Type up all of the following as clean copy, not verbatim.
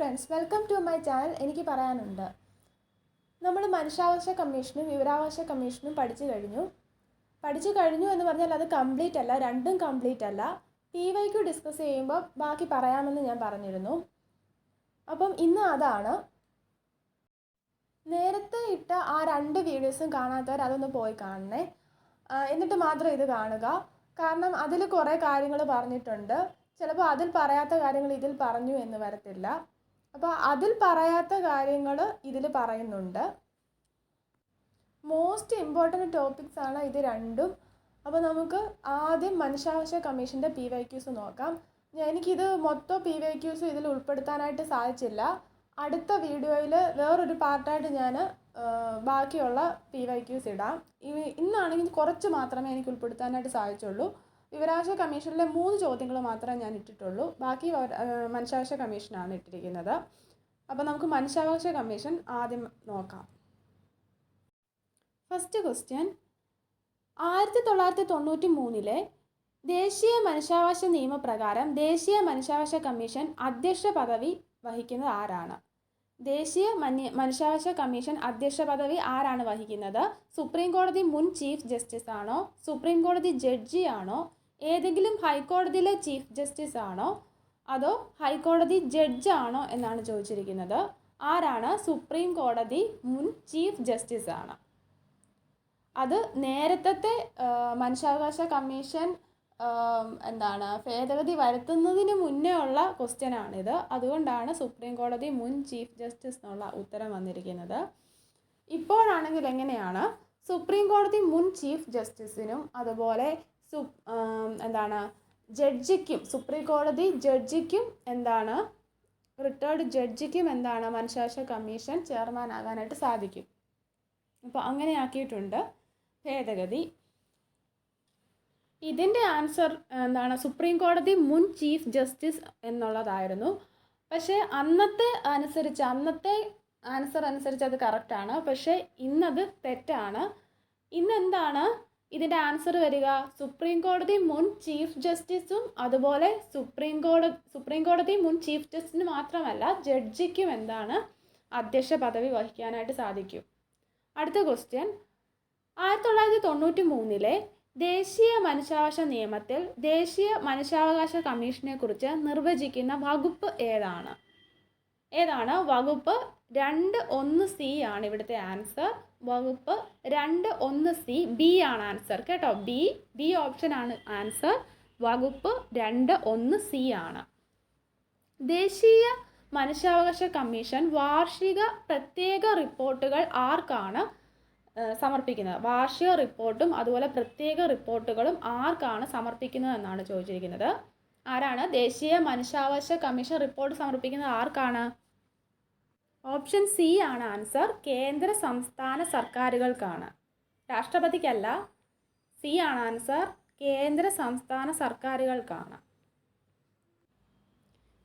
Friends, welcome to my channel. എനിക്ക് പറയാനുണ്ട്, നമ്മൾ മനുഷ്യാവകാശ കമ്മീഷനും വിവരാവകാശ കമ്മീഷനും പഠിച്ചു കഴിഞ്ഞു എന്ന് പറഞ്ഞാൽ അത് കംപ്ലീറ്റ് അല്ല, രണ്ടും കംപ്ലീറ്റ് അല്ല. PYQ ഡിസ്കസ് ചെയ്യുമ്പോൾ ബാക്കി പറയാമെന്ന് ഞാൻ പറഞ്ഞിരുന്നു. അപ്പം ഇന്ന് അതാണ്. നേരത്തെ ഇട്ട ആ 2 വീഡിയോസും കാണാത്തവർ അതൊന്ന് പോയി കാണണേ, എന്നിട്ട് മാത്രം ഇത് കാണുക. കാരണം അതിൽ കുറേ കാര്യങ്ങൾ പറഞ്ഞിട്ടുണ്ട്. ചിലപ്പോൾ അതിൽ പറയാത്ത കാര്യങ്ങൾ ഇതിൽ പറഞ്ഞു എന്ന് വരത്തില്ല. അപ്പോൾ അതിൽ പറയാത്ത കാര്യങ്ങൾ ഇതിൽ പറയുന്നുണ്ട്. മോസ്റ്റ് ഇമ്പോർട്ടൻറ്റ് ടോപ്പിക്സ് ആണ് ഇത് രണ്ടും. അപ്പോൾ നമുക്ക് ആദ്യം മനുഷ്യാവകാശ കമ്മീഷൻ്റെ PYQs നോക്കാം. എനിക്കിത് മൊത്തം PYQs ഇതിൽ ഉൾപ്പെടുത്താനായിട്ട് സാധിച്ചില്ല. അടുത്ത വീഡിയോയിൽ വേറൊരു പാർട്ടായിട്ട് ഞാൻ ബാക്കിയുള്ള PYQs ഇടാം. ഇന്നാണെങ്കിൽ കുറച്ച് മാത്രമേ എനിക്ക് ഉൾപ്പെടുത്താനായിട്ട് സാധിച്ചുള്ളൂ. വിവരാവകാശ കമ്മീഷനിലെ 3 ചോദ്യങ്ങൾ മാത്രമേ ഞാൻ ഇട്ടിട്ടുള്ളൂ. ബാക്കി മനുഷ്യാവകാശ കമ്മീഷനാണ് ഇട്ടിരിക്കുന്നത്. അപ്പോൾ നമുക്ക് മനുഷ്യാവകാശ കമ്മീഷൻ ആദ്യം നോക്കാം. ഫസ്റ്റ് ക്വസ്റ്റ്യൻ, 1993 ദേശീയ മനുഷ്യാവകാശ നിയമപ്രകാരം ദേശീയ മനുഷ്യാവകാശ കമ്മീഷൻ അധ്യക്ഷ പദവി വഹിക്കുന്നത് ആരാണ്? ദേശീയ മനുഷ്യാവകാശ കമ്മീഷൻ അധ്യക്ഷ പദവി ആരാണ് വഹിക്കുന്നത്? സുപ്രീം കോടതി മുൻ ചീഫ് ജസ്റ്റിസ് ആണോ? സുപ്രീം കോടതി ജഡ്ജി ആണോ? ഏതെങ്കിലും ഹൈക്കോടതിയിലെ ചീഫ് ജസ്റ്റിസ് ആണോ? അതോ ഹൈക്കോടതി ജഡ്ജ് ആണോ എന്നാണ് ചോദിച്ചിരിക്കുന്നത്. ആരാണ്? സുപ്രീം കോടതി മുൻ ചീഫ് ജസ്റ്റിസ് ആണ്. അത് നേരത്തെ മനുഷ്യാവകാശ കമ്മീഷൻ ഭേദഗതി വരുത്തുന്നതിന് മുന്നേ ഉള്ള ക്വസ്റ്റ്യൻ ആണിത്. അതുകൊണ്ടാണ് സുപ്രീം കോടതി മുൻ ചീഫ് ജസ്റ്റിസ് എന്നുള്ള ഉത്തരം വന്നിരിക്കുന്നത്. ഇപ്പോഴാണെങ്കിൽ എങ്ങനെയാണ്? സുപ്രീം കോടതി മുൻ ചീഫ് ജസ്റ്റിസിനും അതുപോലെ ജഡ്ജിക്കും, സുപ്രീം കോടതി ജഡ്ജിക്കും റിട്ടയർഡ് ജഡ്ജിക്കും മനുഷ്യാവകാശ കമ്മീഷൻ ചെയർമാൻ ആകാനായിട്ട് സാധിക്കും. അപ്പോൾ അങ്ങനെയാക്കിയിട്ടുണ്ട് ഭേദഗതി. ഇതിൻ്റെ ആൻസർ സുപ്രീം കോടതി മുൻ ചീഫ് ജസ്റ്റിസ് എന്നുള്ളതായിരുന്നു. പക്ഷേ അന്നത്തെ ആൻസർ അനുസരിച്ച് അത് കറക്റ്റാണ്. പക്ഷേ ഇന്നത് തെറ്റാണ്. ഇന്നെന്താണ് ഇതിൻ്റെ ആൻസർ വരിക? സുപ്രീം കോടതി മുൻ ചീഫ് ജസ്റ്റിസും അതുപോലെ സുപ്രീം കോടതി മുൻ ചീഫ് ജസ്റ്റിസിന് മാത്രമല്ല ജഡ്ജിക്കും അധ്യക്ഷ പദവി വഹിക്കാനായിട്ട് സാധിക്കും. അടുത്ത ക്വസ്റ്റ്യൻ, 1993 ദേശീയ മനുഷ്യാവകാശ നിയമത്തിൽ ദേശീയ മനുഷ്യാവകാശ കമ്മീഷനെ കുറിച്ച് നിർവചിക്കുന്ന വകുപ്പ് ഏതാണ്? വകുപ്പ് 2(1)(c) ആണ് ഇവിടുത്തെ ആൻസർ. വകുപ്പ് 2(1)(c). ബി ആണ് ആൻസർ കേട്ടോ. ബി ഓപ്ഷൻ ആണ് ആൻസർ. വകുപ്പ് 2(1)(c) ആണ്. ദേശീയ മനുഷ്യാവകാശ കമ്മീഷൻ വാർഷിക പ്രത്യേക റിപ്പോർട്ടുകൾ ആർക്കാണ് സമർപ്പിക്കുന്നത്? വാർഷിക റിപ്പോർട്ടും അതുപോലെ പ്രത്യേക റിപ്പോർട്ടുകളും ആർക്കാണ് സമർപ്പിക്കുന്നത് എന്നാണ് ചോദിച്ചിരിക്കുന്നത്. ആരാണ് ദേശീയ മനുഷ്യാവകാശ കമ്മീഷൻ റിപ്പോർട്ട് സമർപ്പിക്കുന്നത്? ആർക്കാണ്? ഓപ്ഷൻ സി ആണ് ആൻസർ. കേന്ദ്ര സംസ്ഥാന സർക്കാരുകൾക്കാണ്, രാഷ്ട്രപതിക്കല്ല. സി ആണ് ആൻസർ. കേന്ദ്ര സംസ്ഥാന സർക്കാരുകൾക്കാണ്.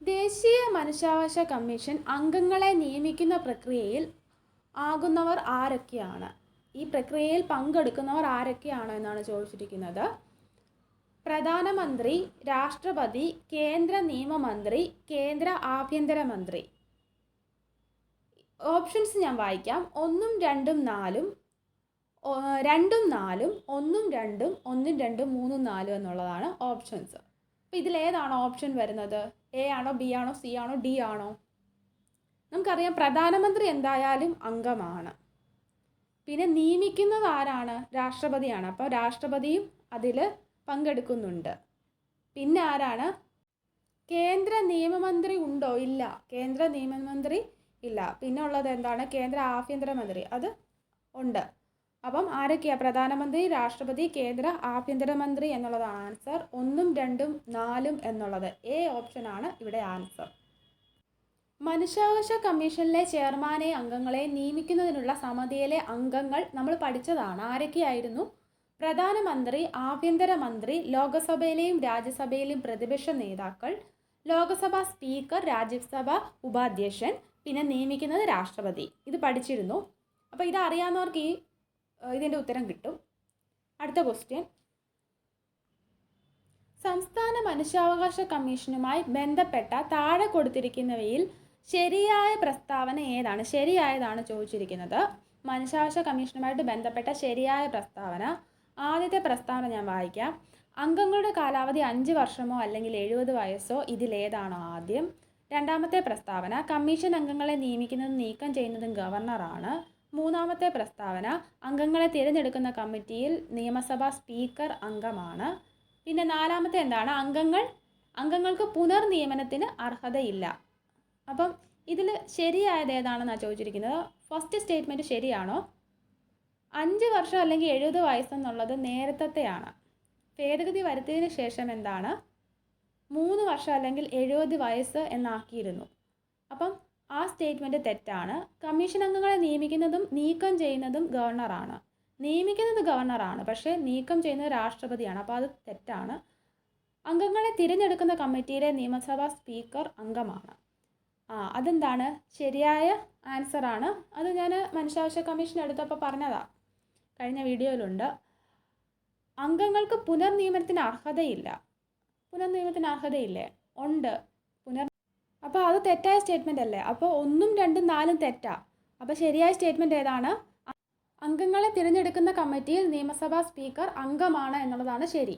ദേശീയ മനുഷ്യാവകാശ കമ്മീഷൻ അംഗങ്ങളെ നിയമിക്കുന്ന പ്രക്രിയയിൽ ആകുന്നവർ ആരൊക്കെയാണ്? ഈ പ്രക്രിയയിൽ പങ്കെടുക്കുന്നവർ ആരൊക്കെയാണ് എന്നാണ് ചോദിച്ചിരിക്കുന്നത്. പ്രധാനമന്ത്രി, രാഷ്ട്രപതി, കേന്ദ്ര നിയമമന്ത്രി, കേന്ദ്ര ആഭ്യന്തരമന്ത്രി. ഓപ്ഷൻസ് ഞാൻ വായിക്കാം. 1, 2, 4, 2, 4, 1, 2, 1, 2, 3, 4 എന്നുള്ളതാണ് ഓപ്ഷൻസ്. അപ്പോൾ ഇതിലേതാണോ ഓപ്ഷൻ വരുന്നത്? എ ആണോ, ബി ആണോ, സി ആണോ, ഡി ആണോ? നമുക്കറിയാം പ്രധാനമന്ത്രി എന്തായാലും അംഗമാണ്. പിന്നെ നിയമിക്കുന്നത് ആരാണ്? രാഷ്ട്രപതിയാണ്. അപ്പോൾ രാഷ്ട്രപതിയും അതിൽ പങ്കെടുക്കുന്നുണ്ട്. പിന്നെ ആരാണ്? കേന്ദ്ര നിയമമന്ത്രി ഉണ്ടോ? ഇല്ല, കേന്ദ്ര നിയമമന്ത്രി ഇല്ല. പിന്നെ ഉള്ളത് കേന്ദ്ര ആഭ്യന്തരമന്ത്രി, അത് ഉണ്ട്. അപ്പം ആരൊക്കെയാണ്? പ്രധാനമന്ത്രി, രാഷ്ട്രപതി, കേന്ദ്ര ആഭ്യന്തരമന്ത്രി എന്നുള്ളതാണ് ആൻസർ. 1, 2, 4 എന്നുള്ളത് എ ഓപ്ഷനാണ് ഇവിടെ ആൻസർ. മനുഷ്യാവകാശ കമ്മീഷനിലെ ചെയർമാനെ അംഗങ്ങളെ നിയമിക്കുന്നതിനുള്ള സമിതിയിലെ അംഗങ്ങൾ നമ്മൾ പഠിച്ചതാണ്. ആരൊക്കെയായിരുന്നു? പ്രധാനമന്ത്രി, ആഭ്യന്തരമന്ത്രി, ലോകസഭയിലെയും രാജ്യസഭയിലെയും പ്രതിപക്ഷ നേതാക്കൾ, ലോകസഭാ സ്പീക്കർ, രാജ്യസഭ ഉപാധ്യക്ഷൻ, പിന്നെ നിയമിക്കുന്നത് രാഷ്ട്രപതി. ഇത് പഠിച്ചിരുന്നു. അപ്പോൾ ഇതറിയാവുന്നവർക്ക് ഇതിൻ്റെ ഉത്തരം കിട്ടും. അടുത്ത ക്വസ്റ്റ്യൻ, സംസ്ഥാന മനുഷ്യാവകാശ കമ്മീഷനുമായി ബന്ധപ്പെട്ട താഴെ കൊടുത്തിരിക്കുന്നവയിൽ ശരിയായ പ്രസ്താവന ഏതാണ്? ശരിയായതാണ് ചോദിച്ചിരിക്കുന്നത്. മനുഷ്യാവകാശ കമ്മീഷനുമായിട്ട് ബന്ധപ്പെട്ട ശരിയായ പ്രസ്താവന. ആദ്യത്തെ പ്രസ്താവന ഞാൻ വായിക്കാം. അംഗങ്ങളുടെ കാലാവധി 5 വർഷമോ അല്ലെങ്കിൽ 70 വയസ്സോ ഇതിലേതാണോ ആദ്യം? രണ്ടാമത്തെ പ്രസ്താവന, കമ്മീഷൻ അംഗങ്ങളെ നിയമിക്കുന്നതും നീക്കം ചെയ്യുന്നതും ഗവർണറാണ്. മൂന്നാമത്തെ പ്രസ്താവന, അംഗങ്ങളെ തിരഞ്ഞെടുക്കുന്ന കമ്മിറ്റിയിൽ നിയമസഭാ സ്പീക്കർ അംഗമാണ്. പിന്നെ നാലാമത്തെ എന്താണ്? അംഗങ്ങൾക്ക് പുനർനിയമനത്തിന് അർഹതയില്ല. അപ്പം ഇതിൽ ശരിയായത് ഏതാണെന്നാണ് ചോദിച്ചിരിക്കുന്നത്. ഫസ്റ്റ് സ്റ്റേറ്റ്മെൻറ്റ് ശരിയാണോ? 5 വർഷം അല്ലെങ്കിൽ 70 വയസ്സെന്നുള്ളത് നേരത്തെയാണ്. ഭേദഗതി വരുത്തിയതിന് ശേഷം എന്താണ്? 3 വർഷം അല്ലെങ്കിൽ 70 വയസ്സ് എന്നാക്കിയിരുന്നു. അപ്പം ആ സ്റ്റേറ്റ്മെൻറ്റ് തെറ്റാണ്. കമ്മീഷൻ അംഗങ്ങളെ നിയമിക്കുന്നതും നീക്കം ചെയ്യുന്നതും ഗവർണറാണ്. നിയമിക്കുന്നത് ഗവർണറാണ്, പക്ഷേ നീക്കം ചെയ്യുന്നത് രാഷ്ട്രപതിയാണ്. അപ്പോൾ അത് തെറ്റാണ്. അംഗങ്ങളെ തിരഞ്ഞെടുക്കുന്ന കമ്മിറ്റിയിലെ നിയമസഭാ സ്പീക്കർ അംഗമാണ്. അതെന്താണ്? ശരിയായ ആൻസറാണ്. അത് ഞാൻ മനുഷ്യാവകാശ കമ്മീഷൻ എടുത്തപ്പോൾ പറഞ്ഞതാണ്, കഴിഞ്ഞ വീഡിയോയിലുണ്ട്. അംഗങ്ങൾക്ക് പുനർനിയമനത്തിന് അർഹതയില്ല. പുനർനിയമനത്തിന് അർഹതയില്ലേ? ഉണ്ട്. അപ്പോൾ അത് തെറ്റായ സ്റ്റേറ്റ്മെൻ്റ് അല്ലേ? അപ്പോൾ 1, 2, 4 തെറ്റാ. അപ്പോൾ ശരിയായ സ്റ്റേറ്റ്മെൻറ്റ് ഏതാണ്? അംഗങ്ങളെ തിരഞ്ഞെടുക്കുന്ന കമ്മിറ്റിയിൽ നിയമസഭാ സ്പീക്കർ അംഗമാണ് എന്നുള്ളതാണ് ശരി.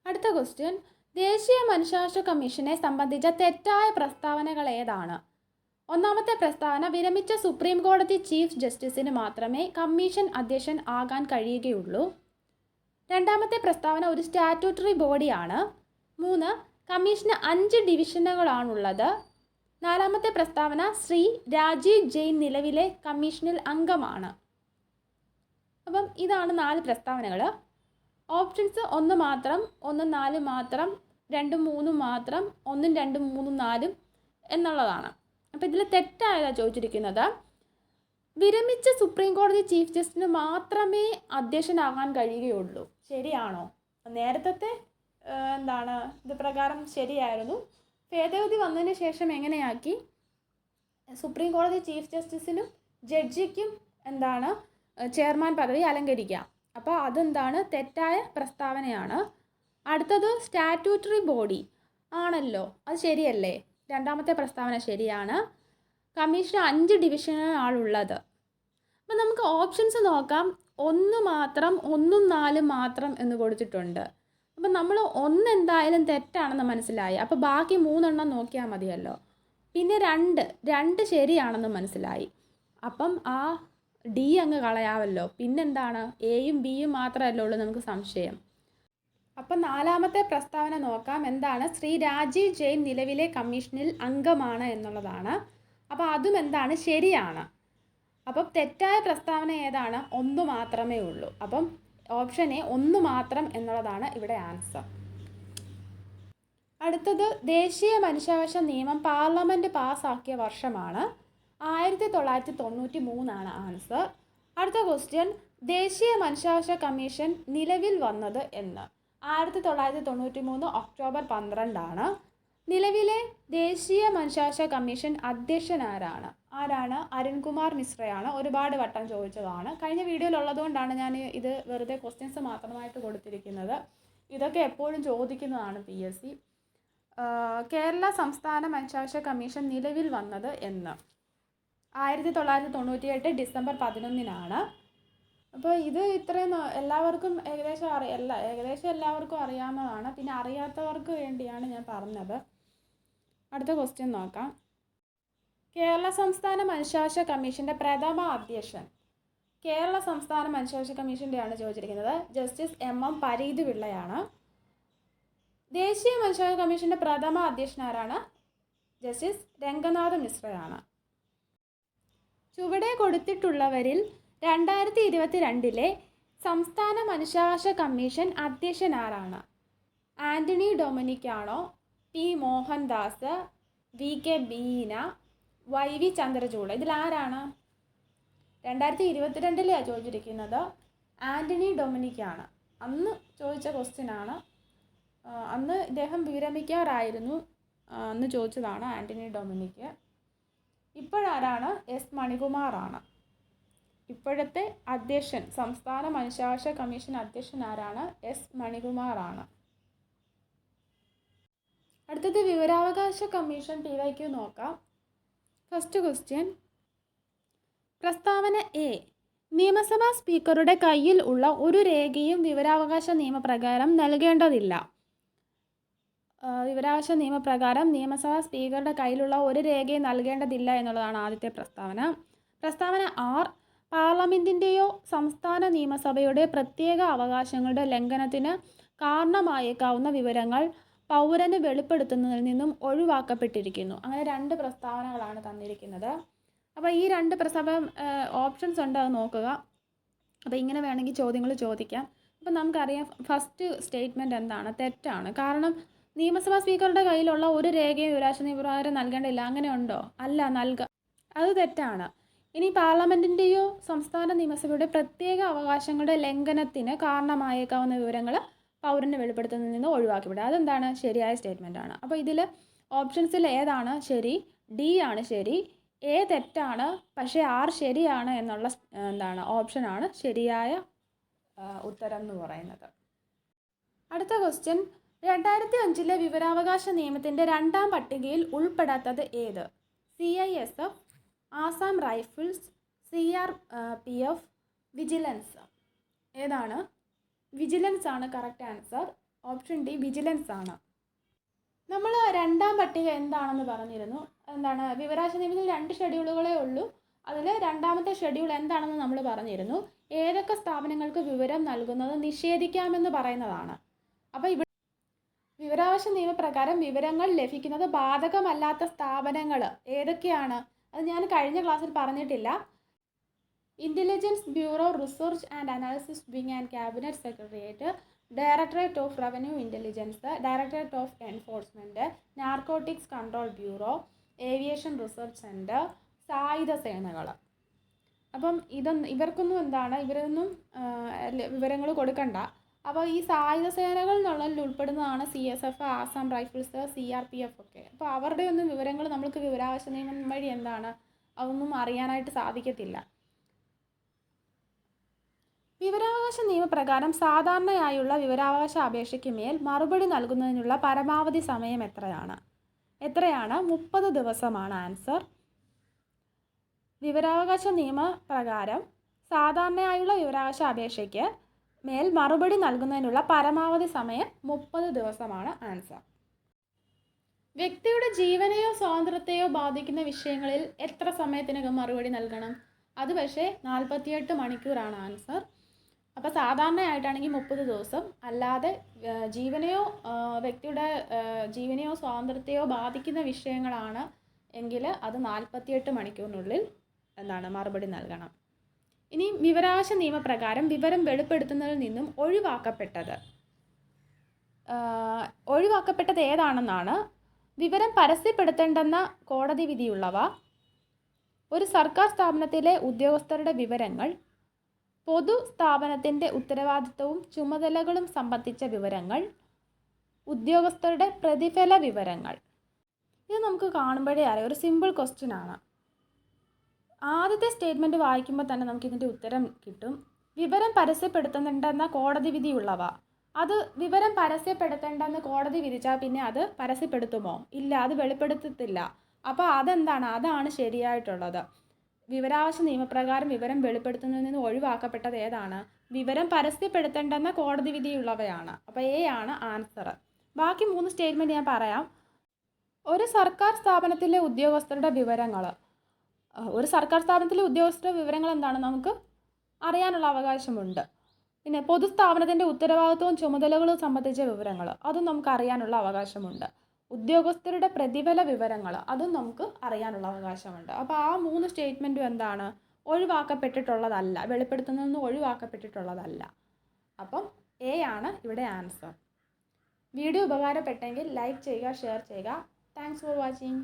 അടുത്ത ക്വസ്റ്റ്യൻ, ദേശീയ മനുഷ്യാവകാശ കമ്മീഷനെ സംബന്ധിച്ച തെറ്റായ പ്രസ്താവനകൾ ഏതാണ്? ഒന്നാമത്തെ പ്രസ്താവന, വിരമിച്ച സുപ്രീം കോടതി ചീഫ് ജസ്റ്റിസിന് മാത്രമേ കമ്മീഷൻ അധ്യക്ഷൻ ആകാൻ കഴിയുകയുള്ളൂ. രണ്ടാമത്തെ പ്രസ്താവന, ഒരു സ്റ്റാറ്റ്യൂട്ടറി ബോഡിയാണ്. 3, കമ്മീഷന് 5 ഡിവിഷനുകളാണുള്ളത്. നാലാമത്തെ പ്രസ്താവന, ശ്രീ രാജീവ് ജെയിൻ നിലവിലെ കമ്മീഷനിൽ അംഗമാണ്. അപ്പം ഇതാണ് 4 പ്രസ്താവനകൾ. ഓപ്ഷൻസ് 1 മാത്രം, 1, 4 മാത്രം, 2, 3 മാത്രം, 1, 2, 3, 4 എന്നുള്ളതാണ്. അപ്പോൾ ഇതിൽ തെറ്റായതാണ് ചോദിച്ചിരിക്കുന്നത്. വിരമിച്ച സുപ്രീം കോടതി ചീഫ് ജസ്റ്റിസിന് മാത്രമേ അധ്യക്ഷനാകാൻ കഴിയുകയുള്ളൂ. ശരിയാണോ? നേരത്തെ എന്താണ് ഇത് പ്രകാരം ശരിയായിരുന്നു. ഭേദഗതി വന്നതിന് ശേഷം എങ്ങനെയാക്കി? സുപ്രീം കോടതി ചീഫ് ജസ്റ്റിസിനും ജഡ്ജിക്കും എന്താണ് ചെയർമാൻ പദവി അലങ്കരിക്കാം. അപ്പോൾ അതെന്താണ്? തെറ്റായ പ്രസ്താവനയാണ്. അടുത്തത് സ്റ്റാറ്റ്യൂട്ടറി ബോഡി ആണല്ലോ, അത് ശരിയല്ലേ? രണ്ടാമത്തെ പ്രസ്താവന ശരിയാണ്. കമ്മീഷൻ 5 ഡിവിഷനാണുള്ളത്. അപ്പോൾ നമുക്ക് ഓപ്ഷൻസ് നോക്കാം. 1 മാത്രം, 1, 4 മാത്രം എന്ന് കൊടുത്തിട്ടുണ്ട്. അപ്പം നമ്മൾ 1 എന്തായാലും തെറ്റാണെന്ന് മനസ്സിലായി. അപ്പോൾ ബാക്കി 3 എണ്ണം നോക്കിയാൽ മതിയല്ലോ. പിന്നെ 2 ശരിയാണെന്ന് മനസ്സിലായി. അപ്പം ആ ഡി അങ്ങ് കളയാമല്ലോ. പിന്നെന്താണ്? എയും ബിയും മാത്രമല്ലേ ഉള്ളൂ നമുക്ക് സംശയം. അപ്പം നാലാമത്തെ പ്രസ്താവന നോക്കാം. എന്താണ്? ശ്രീ രാജീവ് ജെയിൻ നിലവിലെ കമ്മീഷനിൽ അംഗമാണ് എന്നുള്ളതാണ്. അപ്പോൾ അതും എന്താണ്? ശരിയാണ്. അപ്പം തെറ്റായ പ്രസ്താവന ഏതാണ്? 1 മാത്രമേ ഉള്ളൂ. അപ്പം ഓപ്ഷൻ എ 1 മാത്രം എന്നുള്ളതാണ് ഇവിടെ ആൻസർ. അടുത്തത്, ദേശീയ മനുഷ്യാവകാശ നിയമം പാർലമെൻറ്റ് പാസ്സാക്കിയ വർഷമാണ്. 1993 ആൻസർ. അടുത്ത ക്വസ്റ്റ്യൻ, ദേശീയ മനുഷ്യാവകാശ കമ്മീഷൻ നിലവിൽ വന്നത് എന്ന്? 1993 ഒക്ടോബർ 12 നിലവിലെ ദേശീയ മനുഷ്യാവകാശ കമ്മീഷൻ അധ്യക്ഷൻ ആരാണ്? അരുൺകുമാർ മിശ്രയാണ്. ഒരുപാട് വട്ടം ചോദിച്ചതാണ്. കഴിഞ്ഞ വീഡിയോയിൽ ഉള്ളതുകൊണ്ടാണ് ഞാൻ ഇത് വെറുതെ ക്വസ്റ്റ്യൻസ് മാത്രമായിട്ട് കൊടുത്തിരിക്കുന്നത്. ഇതൊക്കെ എപ്പോഴും ചോദിക്കുന്നതാണ് PSC. കേരള സംസ്ഥാന മനുഷ്യാവകാശ കമ്മീഷൻ നിലവിൽ വന്നത് എന്ന്? 1998 ഡിസംബർ 11 അപ്പോൾ ഇത് ഇത്രയും എല്ലാവർക്കും ഏകദേശം എല്ലാവർക്കും അറിയാവുന്നതാണ്. പിന്നെ അറിയാത്തവർക്ക് വേണ്ടിയാണ് ഞാൻ പറഞ്ഞത്. അടുത്ത ക്വസ്റ്റ്യൻ നോക്കാം. കേരള സംസ്ഥാന മനുഷ്യാവകാശ കമ്മീഷൻ്റെ പ്രഥമ അധ്യക്ഷൻ? കേരള സംസ്ഥാന മനുഷ്യാവകാശ കമ്മീഷൻ്റെയാണ് ചോദിച്ചിരിക്കുന്നത്. ജസ്റ്റിസ് MM പരീത് പിള്ളയാണ്. ദേശീയ മനുഷ്യാവകാശ കമ്മീഷൻ്റെ പ്രഥമ അധ്യക്ഷൻ ആരാണ്? ജസ്റ്റിസ് രംഗനാഥ് മിശ്രയാണ്. ചുവടെ കൊടുത്തിട്ടുള്ളവരിൽ 2022 സംസ്ഥാന മനുഷ്യാവകാശ കമ്മീഷൻ അധ്യക്ഷൻ ആരാണ്? ആൻ്റണി ഡൊമിനിക് ആണോ? T Mohandas, VK Beena, YV Chandrachud? ഇതിലാരാണ്? 2022 ചോദിച്ചിരിക്കുന്നത്. ആൻ്റണി ഡൊമിനിക് ആണ്. അന്ന് ചോദിച്ച ക്വസ്റ്റ്യനാണ്. അന്ന് ഇദ്ദേഹം വിരമിക്കാറായിരുന്നു. അന്ന് ചോദിച്ചതാണ് ആൻ്റണി ഡൊമിനിക്. ഇപ്പോഴാരാണ്? S മണികുമാറാണ്. ഇപ്പോഴത്തെ അധ്യക്ഷൻ, സംസ്ഥാന മനുഷ്യാവകാശ കമ്മീഷൻ അധ്യക്ഷൻ ആരാണ്? S മണികുമാറാണ്. അടുത്തത് വിവരാവകാശ കമ്മീഷൻ PYQ നോക്കാം. ഫസ്റ്റ് ക്വസ്റ്റ്യൻ, പ്രസ്താവന എ, നിയമസഭാ സ്പീക്കറുടെ കയ്യിൽ ഉള്ള ഒരു രേഖയും വിവരാവകാശ നിയമപ്രകാരം നൽകേണ്ടതില്ല. വിവരാവകാശ നിയമപ്രകാരം നിയമസഭാ സ്പീക്കറുടെ കയ്യിലുള്ള ഒരു രേഖയും നൽകേണ്ടതില്ല എന്നുള്ളതാണ് ആദ്യത്തെ പ്രസ്താവന. പ്രസ്താവന ആർ, പാർലമെൻറ്റിൻ്റെയോ സംസ്ഥാന നിയമസഭയുടെ പ്രത്യേക അവകാശങ്ങളുടെ ലംഘനത്തിന് കാരണമായേക്കാവുന്ന വിവരങ്ങൾ പൗരന് വെളിപ്പെടുത്തുന്നതിൽ നിന്നും ഒഴിവാക്കപ്പെട്ടിരിക്കുന്നു. അങ്ങനെ രണ്ട് പ്രസ്താവനകളാണ് തന്നിരിക്കുന്നത്. അപ്പോൾ ഈ രണ്ട് ഓപ്ഷൻസ് ഉണ്ട്, അത് നോക്കുക. അപ്പോൾ ഇങ്ങനെ വേണമെങ്കിൽ ചോദ്യങ്ങൾ ചോദിക്കാം. അപ്പം നമുക്കറിയാം ഫസ്റ്റ് സ്റ്റേറ്റ്മെൻറ്റ് എന്താണ്, തെറ്റാണ്. കാരണം നിയമസഭാ സ്പീക്കറുടെ കയ്യിലുള്ള ഒരു രേഖയും വിവരാവകാശ നിയമപ്രകാരം നൽകേണ്ടില്ല, അങ്ങനെ ഉണ്ടോ? അല്ല, അത് തെറ്റാണ്. ഇനി പാർലമെൻറ്റിൻ്റെയോ സംസ്ഥാന നിയമസഭയുടെ പ്രത്യേക അവകാശങ്ങളുടെ ലംഘനത്തിന് കാരണമായേക്കാവുന്ന വിവരങ്ങൾ പൗരന് വെളിപ്പെടുത്തുന്നതിൽ നിന്ന് ഒഴിവാക്കിവിടുക, അതെന്താണ്, ശരിയായ സ്റ്റേറ്റ്മെൻറ്റാണ്. അപ്പോൾ ഇതിൽ ഓപ്ഷൻസിൽ ഏതാണ് ശരി? ഡി ആണ് ശരി. എ തെറ്റാണ്, പക്ഷേ ആർ ശരിയാണ് എന്നുള്ള ഓപ്ഷനാണ് ശരിയായ ഉത്തരം എന്ന് പറയുന്നത്. അടുത്ത ക്വസ്റ്റ്യൻ, 2005 വിവരാവകാശ നിയമത്തിൻ്റെ 2ാം പട്ടികയിൽ ഉൾപ്പെടാത്തത് ഏത്? CISF, Assam rifles, CRPF, vigilance. ഏതാണ്? വിജിലൻസ് ആണ് correct answer. Option D vigilance ആണ്. നമ്മൾ 2ാം പട്ടിക എന്താണെന്ന് പറഞ്ഞിരുന്നു. വിവരാവകാശ നിയമത്തിൽ 2 ഷെഡ്യൂളുകളേ ഉള്ളൂ. അതിൽ 2ാമത്തെ ഷെഡ്യൂൾ എന്താണെന്ന് നമ്മൾ പറഞ്ഞിരുന്നു. ഏതൊക്കെ സ്ഥാപനങ്ങൾക്ക് വിവരം നൽകുന്നത് നിഷേധിക്കാമെന്ന് പറയുന്നതാണ്. അപ്പോൾ ഇവിടെ വിവരാവകാശ നിയമപ്രകാരം വിവരങ്ങൾ ലഭിക്കുന്നത് ബാധകമല്ലാത്ത സ്ഥാപനങ്ങൾ ഏതൊക്കെയാണ്? അത് ഞാൻ കഴിഞ്ഞ ക്ലാസ്സിൽ പറഞ്ഞിട്ടില്ല. Intelligence bureau, research and analysis wing and cabinet secretariat, directorate of revenue intelligence, directorate of enforcement, narcotics control bureau, aviation research centre, സായുധ സേനകൾ. അപ്പം ഇവർക്കൊന്നും ഇവരൊന്നും വിവരങ്ങൾ കൊടുക്കണ്ട. അപ്പോൾ ഈ സായുധ സേനകൾ എന്നുള്ളതിൽ ഉൾപ്പെടുന്നതാണ് CSF, ആസാം റൈഫിൾസ്, CRPF ഒക്കെ. അപ്പോൾ അവരുടെ ഒന്നും വിവരങ്ങൾ നമുക്ക് വിവരാവകാശ നിയമം വഴി അതൊന്നും അറിയാനായിട്ട് സാധിക്കത്തില്ല. വിവരാവകാശ നിയമപ്രകാരം സാധാരണയായുള്ള വിവരാവകാശ അപേക്ഷയ്ക്ക് മേൽ മറുപടി നൽകുന്നതിനുള്ള പരമാവധി സമയം എത്രയാണ്? 30 ദിവസമാണ് ആൻസർ. വിവരാവകാശ നിയമപ്രകാരം സാധാരണയായുള്ള വിവരാവകാശ അപേക്ഷയ്ക്ക് മേൽ മറുപടി നൽകുന്നതിനുള്ള പരമാവധി സമയം 30 ദിവസമാണ് ആൻസർ. വ്യക്തിയുടെ ജീവനെയോ സ്വാതന്ത്ര്യത്തെയോ ബാധിക്കുന്ന വിഷയങ്ങളിൽ എത്ര സമയത്തിനകം മറുപടി നൽകണം? അത് പക്ഷേ 48 മണിക്കൂറാണ് ആൻസർ. അപ്പോൾ സാധാരണയായിട്ടാണെങ്കിൽ 30 ദിവസം, അല്ലാതെ വ്യക്തിയുടെ ജീവനെയോ സ്വാതന്ത്ര്യത്തെയോ ബാധിക്കുന്ന വിഷയങ്ങളാണ് എങ്കിൽ അത് 48 മണിക്കൂറിനുള്ളിൽ മറുപടി നൽകണം. ഇനി വിവരാവകാശ നിയമപ്രകാരം വിവരം വെളിപ്പെടുത്തുന്നതിൽ നിന്നും ഒഴിവാക്കപ്പെട്ടത് ഏതാണെന്നാണ്. വിവരം പരസ്യപ്പെടുത്തേണ്ടെന്ന കോടതി വിധിയുള്ളവ, ഒരു സർക്കാർ സ്ഥാപനത്തിലെ ഉദ്യോഗസ്ഥരുടെ വിവരങ്ങൾ, പൊതു സ്ഥാപനത്തിൻ്റെ ഉത്തരവാദിത്തവും ചുമതലകളും സംബന്ധിച്ച വിവരങ്ങൾ, ഉദ്യോഗസ്ഥരുടെ പ്രതിഫല വിവരങ്ങൾ. ഇത് നമുക്ക് കാണുമ്പോഴേ അറിയാം, ഒരു സിമ്പിൾ ക്വസ്റ്റ്യൻ ആണ്. ആദ്യത്തെ സ്റ്റേറ്റ്മെൻറ്റ് വായിക്കുമ്പോൾ തന്നെ നമുക്കിതിൻ്റെ ഉത്തരം കിട്ടും. വിവരം പരസ്യപ്പെടുത്തുന്നുണ്ടെന്ന കോടതി വിധിയുള്ളവ. അത് വിവരം പരസ്യപ്പെടുത്തേണ്ടെന്ന് കോടതി വിധിച്ചാൽ പിന്നെ അത് പരസ്യപ്പെടുത്തുമോ? ഇല്ല, അത് വെളിപ്പെടുത്തത്തില്ല. അപ്പോൾ അതാണ് ശരിയായിട്ടുള്ളത്. വിവരാവകാശ നിയമപ്രകാരം വിവരം വെളിപ്പെടുത്തുന്നതിൽ നിന്ന് ഒഴിവാക്കപ്പെട്ടത് ഏതാണ്? വിവരം പരസ്യപ്പെടുത്തേണ്ടെന്ന കോടതി വിധിയുള്ളവയാണ്. അപ്പോൾ എ ആണ് ആൻസർ. ബാക്കി 3 സ്റ്റേറ്റ്മെൻറ്റ് ഞാൻ പറയാം. ഒരു സർക്കാർ സ്ഥാപനത്തിലെ ഉദ്യോഗസ്ഥരുടെ വിവരങ്ങൾ. ഒരു സർക്കാർ സ്ഥാപനത്തിലെ ഉദ്യോഗസ്ഥരുടെ വിവരങ്ങൾ നമുക്ക് അറിയാനുള്ള അവകാശമുണ്ട്. പിന്നെ പൊതുസ്ഥാപനത്തിൻ്റെ ഉത്തരവാദിത്വവും ചുമതലകളും സംബന്ധിച്ച വിവരങ്ങൾ, അതും നമുക്ക് അറിയാനുള്ള അവകാശമുണ്ട്. ഉദ്യോഗസ്ഥരുടെ പ്രതിഫല വിവരങ്ങൾ, അതും നമുക്ക് അറിയാനുള്ള അവകാശമുണ്ട്. അപ്പോൾ ആ 3 സ്റ്റേറ്റ്മെൻറ്റും ഒഴിവാക്കപ്പെട്ടിട്ടുള്ളതല്ല, വെളിപ്പെടുത്തുന്നതൊന്നും ഒഴിവാക്കപ്പെട്ടിട്ടുള്ളതല്ല. അപ്പം എ ആണ് ഇവിടെ ആൻസർ. വീഡിയോ ഉപകാരപ്പെട്ടെങ്കിൽ ലൈക്ക് ചെയ്യുക, ഷെയർ ചെയ്യുക. Thanks for watching.